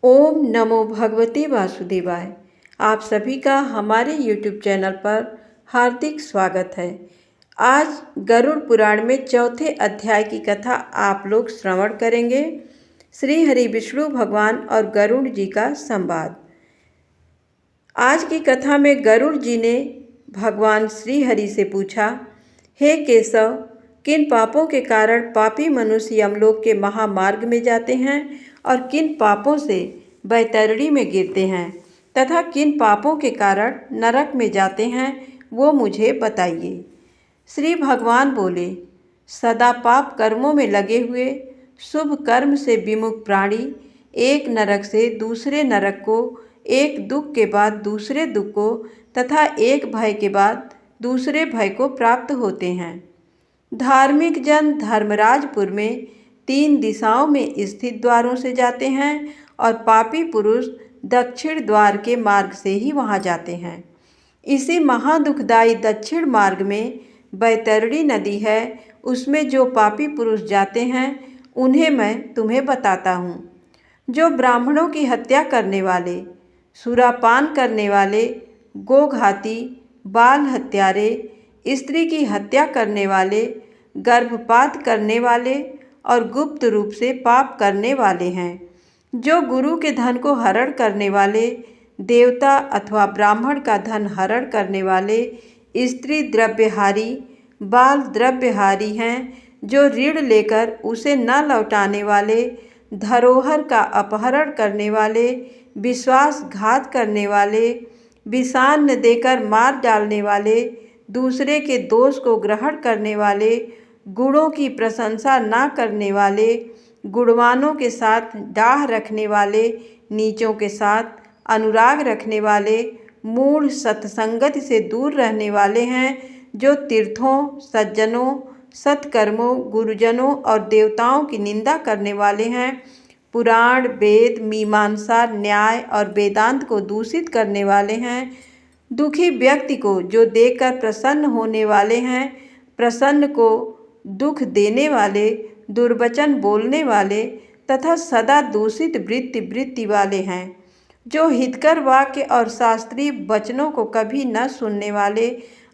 ओम नमो भगवते वासुदेवाय। आप सभी का हमारे YouTube चैनल पर हार्दिक स्वागत है। आज गरुड़ पुराण में चौथे अध्याय की कथा आप लोग श्रवण करेंगे। श्री हरि विष्णु भगवान और गरुड़ जी का संवाद। आज की कथा में गरुड़ जी ने भगवान श्री हरि से पूछा, हे केशव, किन पापों के कारण पापी मनुष्य यमलोक के महामार्ग में जाते हैं और किन पापों से बैतरणी में गिरते हैं तथा किन पापों के कारण नरक में जाते हैं, वो मुझे बताइए। श्री भगवान बोले, सदा पाप कर्मों में लगे हुए शुभ कर्म से विमुख प्राणी एक नरक से दूसरे नरक को, एक दुख के बाद दूसरे दुख को तथा एक भय के बाद दूसरे भय को प्राप्त होते हैं। धार्मिक जन धर्मराजपुर में 3 दिशाओं में स्थित द्वारों से जाते हैं और पापी पुरुष दक्षिण द्वार के मार्ग से ही वहां जाते हैं। इसी महादुखदायी दक्षिण मार्ग में बैतरणी नदी है। उसमें जो पापी पुरुष जाते हैं उन्हें मैं तुम्हें बताता हूँ। जो ब्राह्मणों की हत्या करने वाले, सुरापान करने वाले, गोघाती, बाल हत्यारे, स्त्री की हत्या करने वाले, गर्भपात करने वाले और गुप्त रूप से पाप करने वाले हैं। जो गुरु के धन को हरण करने वाले, देवता अथवा ब्राह्मण का धन हरण करने वाले, स्त्री द्रव्यहारी, बाल द्रव्यहारी हैं। जो ऋण लेकर उसे न लौटाने वाले, धरोहर का अपहरण करने वाले, विश्वासघात करने वाले, विषान्न देकर मार डालने वाले, दूसरे के दोष को ग्रहण करने वाले, गुणों की प्रशंसा न करने वाले, गुणवानों के साथ डाह रखने वाले, नीचों के साथ अनुराग रखने वाले, मूढ़ सत्संगति से दूर रहने वाले हैं। जो तीर्थों, सज्जनों, सत्कर्मों, गुरुजनों और देवताओं की निंदा करने वाले हैं। पुराण, वेद, मीमांसा, न्याय और वेदांत को दूषित करने वाले हैं। दुखी व्यक्ति को जो देखकर प्रसन्न होने वाले हैं, प्रसन्न को दुख देने वाले, दुर्वचन बोलने वाले तथा सदा दूषित वृत्ति वाले हैं। जो हितकर वाक्य और शास्त्रीय वचनों को कभी न सुनने वाले,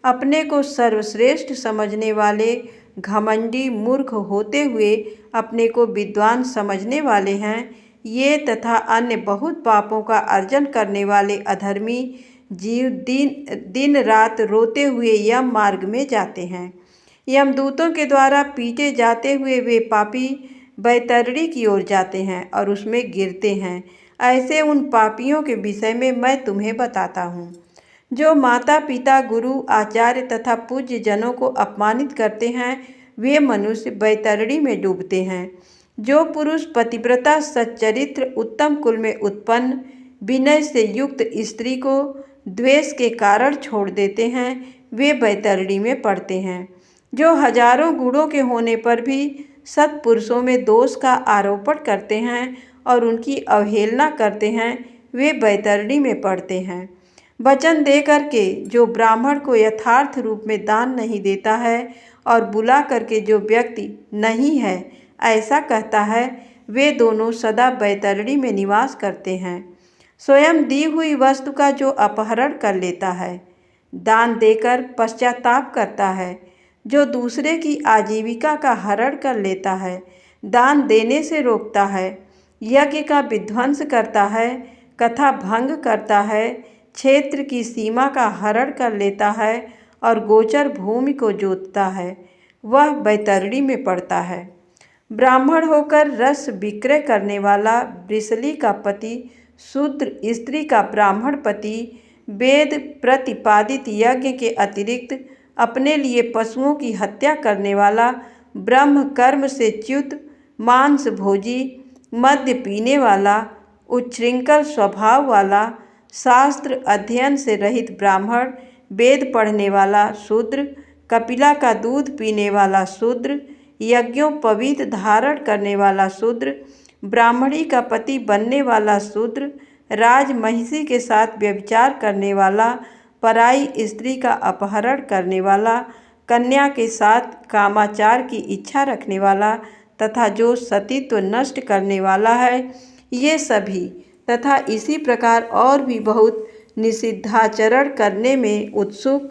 अपने को सर्वश्रेष्ठ समझने वाले, घमंडी, मूर्ख होते हुए अपने को विद्वान समझने वाले हैं। ये तथा अन्य बहुत पापों का अर्जन करने वाले अधर्मी जीव दिन रात रोते हुए यम मार्ग में जाते हैं। यमदूतों के द्वारा पीटे जाते हुए वे पापी बैतरणी की ओर जाते हैं और उसमें गिरते हैं। ऐसे उन पापियों के विषय में मैं तुम्हें बताता हूँ। जो माता पिता, गुरु, आचार्य तथा पूज्य जनों को अपमानित करते हैं, वे मनुष्य बैतरणी में डूबते हैं। जो पुरुष पतिव्रता, सच्चरित्र, उत्तम कुल में उत्पन्न, विनय से युक्त स्त्री को द्वेष के कारण छोड़ देते हैं, वे बैतरणी में पड़ते हैं। जो हजारों गुणों के होने पर भी सत्पुरुषों में दोष का आरोपण करते हैं और उनकी अवहेलना करते हैं, वे बैतरणी में पड़ते हैं। वचन दे करके जो ब्राह्मण को यथार्थ रूप में दान नहीं देता है और बुला करके जो व्यक्ति नहीं है ऐसा कहता है, वे दोनों सदा बैतरणी में निवास करते हैं। स्वयं दी हुई वस्तु का जो अपहरण कर लेता है, दान देकर पश्चाताप करता है, जो दूसरे की आजीविका का हरण कर लेता है, दान देने से रोकता है, यज्ञ का विध्वंस करता है, कथा भंग करता है, क्षेत्र की सीमा का हरण कर लेता है और गोचर भूमि को जोतता है, वह बैतरणी में पड़ता है। ब्राह्मण होकर रस विक्रय करने वाला वृषली का पति, शूद्र स्त्री का ब्राह्मण पति, वेद प्रतिपादित यज्ञ के अतिरिक्त अपने लिए पशुओं की हत्या करने वाला, ब्रह्म कर्म से च्युत, मांस भोजी, मद्य पीने वाला, उच्छृंखल स्वभाव वाला, शास्त्र अध्ययन से रहित ब्राह्मण, वेद पढ़ने वाला शूद्र, कपिला का दूध पीने वाला शूद्र, यज्ञों पवित्र धारण करने वाला शूद्र, ब्राह्मणी का पति बनने वाला शूद्र, राजमहिषी के साथ व्यभिचार करने वाला, पराई स्त्री का अपहरण करने वाला, कन्या के साथ कामाचार की इच्छा रखने वाला तथा जो सतीत्व नष्ट करने वाला है, ये सभी तथा इसी प्रकार और भी बहुत निषिद्धाचरण करने में उत्सुक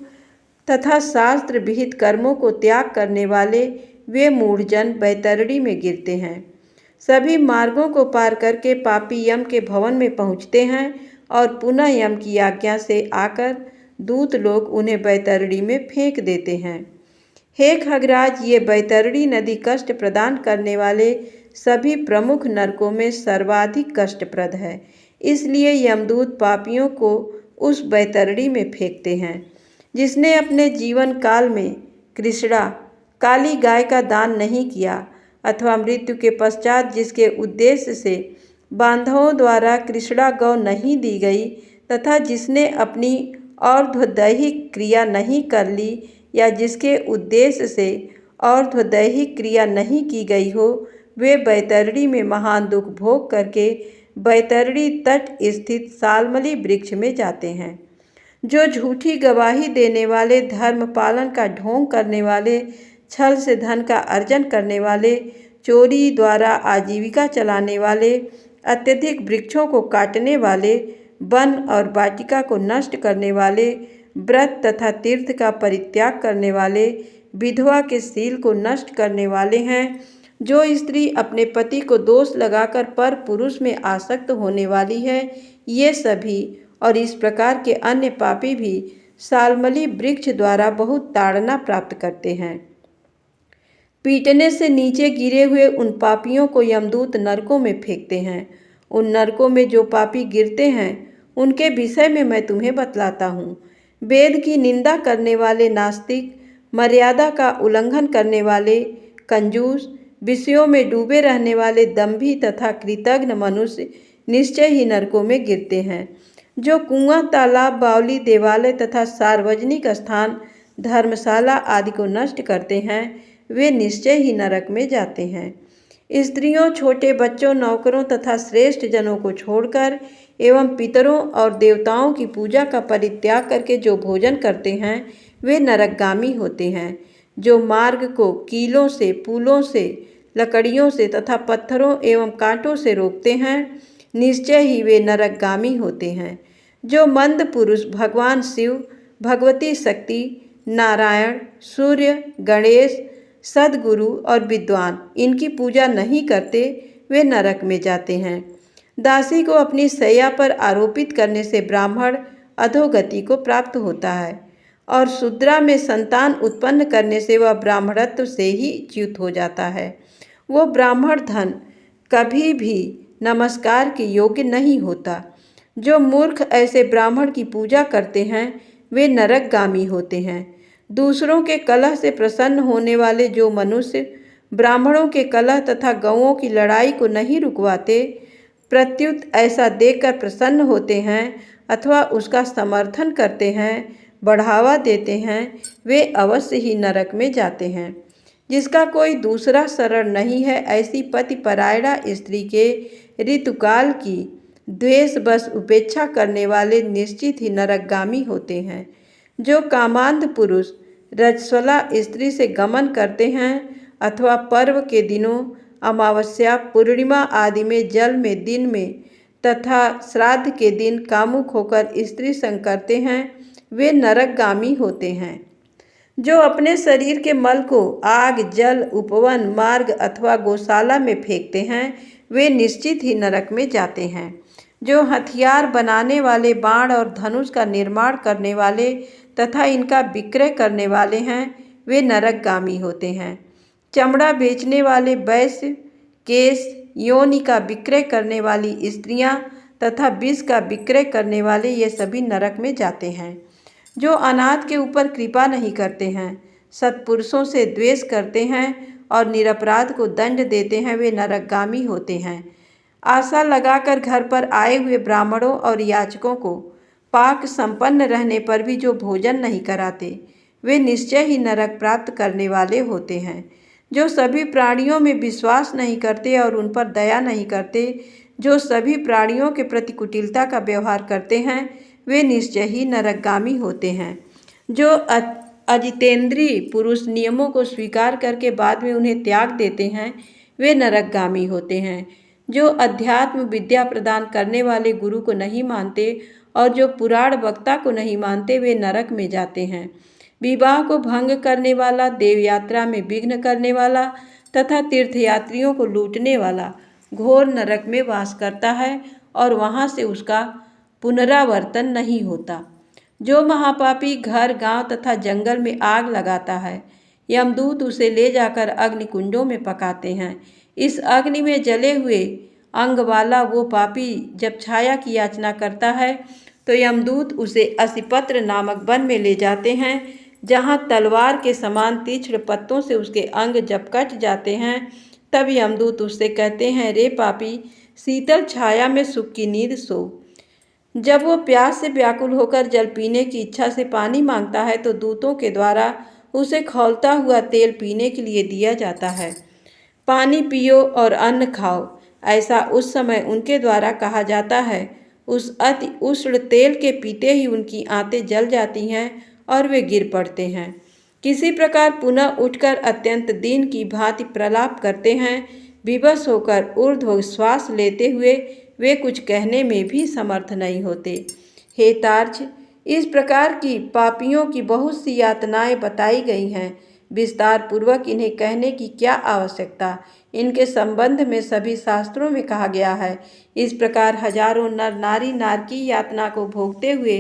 तथा शास्त्र विहित कर्मों को त्याग करने वाले वे मूढ़जन बैतरणी में गिरते हैं। सभी मार्गों को पार करके पापी यम के भवन में पहुँचते हैं और पुनः यम की आज्ञा से आकर दूत लोग उन्हें बैतरणी में फेंक देते हैं। हे खगराज, ये बैतरणी नदी कष्ट प्रदान करने वाले सभी प्रमुख नरकों में सर्वाधिक कष्टप्रद है, इसलिए यमदूत पापियों को उस बैतरणी में फेंकते हैं। जिसने अपने जीवन काल में कृष्णा काली गाय का दान नहीं किया अथवा मृत्यु के पश्चात जिसके उद्देश्य से बांधवों द्वारा कृष्णा गौ नहीं दी गई तथा जिसने अपनी और्ध्वदैहिक क्रिया नहीं कर ली या जिसके उद्देश्य से और्ध्वदैहिक क्रिया नहीं की गई हो, वे बैतरणी में महान दुख भोग करके बैतरणी तट स्थित सालमली वृक्ष में जाते हैं। जो झूठी गवाही देने वाले, धर्म पालन का ढोंग करने वाले, छल से धन का अर्जन करने वाले, चोरी द्वारा आजीविका चलाने वाले, अत्यधिक वृक्षों को काटने वाले, वन और वाटिका को नष्ट करने वाले, व्रत तथा तीर्थ का परित्याग करने वाले, विधवा के शील को नष्ट करने वाले हैं। जो स्त्री अपने पति को दोष लगाकर पर पुरुष में आसक्त होने वाली है, ये सभी और इस प्रकार के अन्य पापी भी सालमली वृक्ष द्वारा बहुत ताड़ना प्राप्त करते हैं। पीटने से नीचे गिरे हुए उन पापियों को यमदूत नरकों में फेंकते हैं। उन नरकों में जो पापी गिरते हैं उनके विषय में मैं तुम्हें बतलाता हूँ। वेद की निंदा करने वाले नास्तिक, मर्यादा का उल्लंघन करने वाले कंजूस, विषयों में डूबे रहने वाले दंभी तथा कृतघ्न मनुष्य निश्चय ही नरकों में गिरते हैं। जो कुआं, तालाब, बावली, देवालय तथा सार्वजनिक स्थान, धर्मशाला आदि को नष्ट करते हैं, वे निश्चय ही नरक में जाते हैं। स्त्रियों, छोटे बच्चों, नौकरों तथा श्रेष्ठ जनों को छोड़कर एवं पितरों और देवताओं की पूजा का परित्याग करके जो भोजन करते हैं, वे नरकगामी होते हैं। जो मार्ग को कीलों से, पुलों से, लकड़ियों से तथा पत्थरों एवं कांटों से रोकते हैं, निश्चय ही वे नरकगामी होते हैं। जो मंद पुरुष भगवान शिव, भगवती शक्ति, नारायण, सूर्य, गणेश, सद्गुरु और विद्वान इनकी पूजा नहीं करते, वे नरक में जाते हैं। दासी को अपनी शैया पर आरोपित करने से ब्राह्मण अधोगति को प्राप्त होता है और शूद्रा में संतान उत्पन्न करने से वह ब्राह्मणत्व से ही च्युत हो जाता है। वो ब्राह्मण धन कभी भी नमस्कार के योग्य नहीं होता। जो मूर्ख ऐसे ब्राह्मण की पूजा करते हैं, वे नरकगामी होते हैं। दूसरों के कलह से प्रसन्न होने वाले जो मनुष्य ब्राह्मणों के कलह तथा गौओं की लड़ाई को नहीं रुकवाते, प्रत्युत ऐसा देखकर प्रसन्न होते हैं अथवा उसका समर्थन करते हैं, बढ़ावा देते हैं, वे अवश्य ही नरक में जाते हैं। जिसका कोई दूसरा शरण नहीं है, ऐसी पतिपरायणा स्त्री के ऋतुकाल की द्वेष बस उपेक्षा करने वाले निश्चित ही नरकगामी होते हैं। जो कामांध पुरुष रजस्वला स्त्री से गमन करते हैं अथवा पर्व के दिनों, अमावस्या, पूर्णिमा आदि में जल में, दिन में तथा श्राद्ध के दिन कामुक होकर स्त्री संग करते हैं, वे नरकगामी होते हैं। जो अपने शरीर के मल को आग, जल, उपवन, मार्ग अथवा गौशाला में फेंकते हैं, वे निश्चित ही नरक में जाते हैं। जो हथियार बनाने वाले, बाण और धनुष का निर्माण करने वाले तथा इनका विक्रय करने वाले हैं, वे नरकगामी होते हैं। चमड़ा बेचने वाले वैश्य, केश, योनि का विक्रय करने वाली स्त्रियां तथा विष का विक्रय करने वाले ये सभी नरक में जाते हैं। जो अनाथ के ऊपर कृपा नहीं करते हैं, सत्पुरुषों से द्वेष करते हैं और निरपराध को दंड देते हैं, वे नरकगामी होते हैं। आशा लगाकर घर पर आए हुए ब्राह्मणों और याचकों को पाक संपन्न रहने पर भी जो भोजन नहीं कराते, वे निश्चय ही नरक प्राप्त करने वाले होते हैं। जो सभी प्राणियों में विश्वास नहीं करते और उन पर दया नहीं करते, जो सभी प्राणियों के प्रति कुटिलता का व्यवहार करते हैं, वे निश्चय ही नरकगामी होते हैं। जो अजितेंद्रीय पुरुष नियमों को स्वीकार करके बाद में उन्हें त्याग देते हैं, वे नरकगामी होते हैं। जो अध्यात्म विद्या प्रदान करने वाले गुरु को नहीं मानते और जो पुराण वक्ता को नहीं मानते वे नरक में जाते हैं। विवाह को भंग करने वाला, देव यात्रा में विघ्न करने वाला तथा तीर्थयात्रियों को लूटने वाला घोर नरक में वास करता है और वहाँ से उसका पुनरावर्तन नहीं होता। जो महापापी घर, गांव तथा जंगल में आग लगाता है, यमदूत उसे ले जाकर अग्निकुंडों में पकाते हैं। इस अग्नि में जले हुए अंग वाला वो पापी जब छाया की याचना करता है तो यमदूत उसे असिपत्र नामक वन में ले जाते हैं, जहाँ तलवार के समान तीक्ष्ण पत्तों से उसके अंग जब कट जाते हैं तब यमदूत उससे कहते हैं, रे पापी, शीतल छाया में सुख की नींद सो। जब वो प्यास से व्याकुल होकर जल पीने की इच्छा से पानी मांगता है तो दूतों के द्वारा उसे खौलता हुआ तेल पीने के लिए दिया जाता है। पानी पियो और अन्न खाओ, ऐसा उस समय उनके द्वारा कहा जाता है। उस अति उष्ण तेल के पीते ही उनकी आंतें जल जाती हैं और वे गिर पड़ते हैं। किसी प्रकार पुनः उठकर अत्यंत दीन की भांति प्रलाप करते हैं। विवश होकर ऊर्ध्व श्वास लेते हुए वे कुछ कहने में भी समर्थ नहीं होते। हे तार्क्ष, इस प्रकार की पापियों की बहुत सी यातनाएं बताई गई हैं। विस्तार पूर्वक इन्हें कहने की क्या आवश्यकता। इनके संबंध में सभी शास्त्रों में कहा गया है। इस प्रकार हजारों नर नारी नारकी यातना को भोगते हुए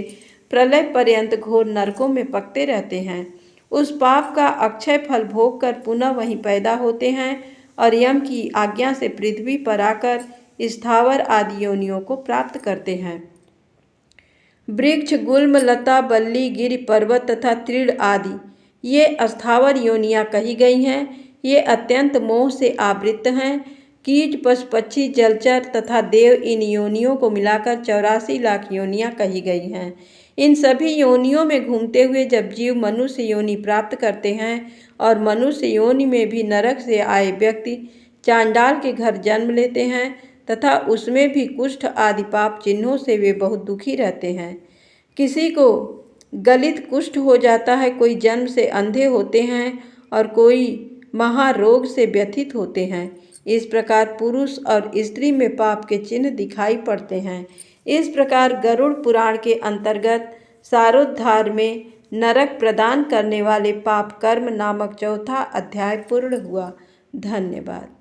प्रलय पर्यंत घोर नरकों में पकते रहते हैं। उस पाप का अक्षय फल भोग कर पुनः वहीं पैदा होते हैं और यम की आज्ञा से पृथ्वी पर आकर स्थावर आदि योनियों को प्राप्त करते हैं। वृक्ष, गुल्म, लता, बल्ली, गिरि, पर्वत तथा तृण आदि ये अस्थावर योनियां कही गई हैं। ये अत्यंत मोह से आवृत्त हैं। कीट, पशु, पक्षी, जलचर तथा देव इन योनियों को मिलाकर 84 लाख योनियां कही गई हैं। इन सभी योनियों में घूमते हुए जब जीव मनुष्य योनि प्राप्त करते हैं और मनुष्य योनि में भी नरक से आए व्यक्ति चांडाल के घर जन्म लेते हैं तथा उसमें भी कुष्ठ आदि पाप चिन्हों से वे बहुत दुखी रहते हैं। किसी को गलित कुष्ठ हो जाता है, कोई जन्म से अंधे होते हैं और कोई महारोग से व्यथित होते हैं। इस प्रकार पुरुष और स्त्री में पाप के चिन्ह दिखाई पड़ते हैं। इस प्रकार गरुड़ पुराण के अंतर्गत सारोद्धार में नरक प्रदान करने वाले पाप कर्म नामक चौथा अध्याय पूर्ण हुआ। धन्यवाद।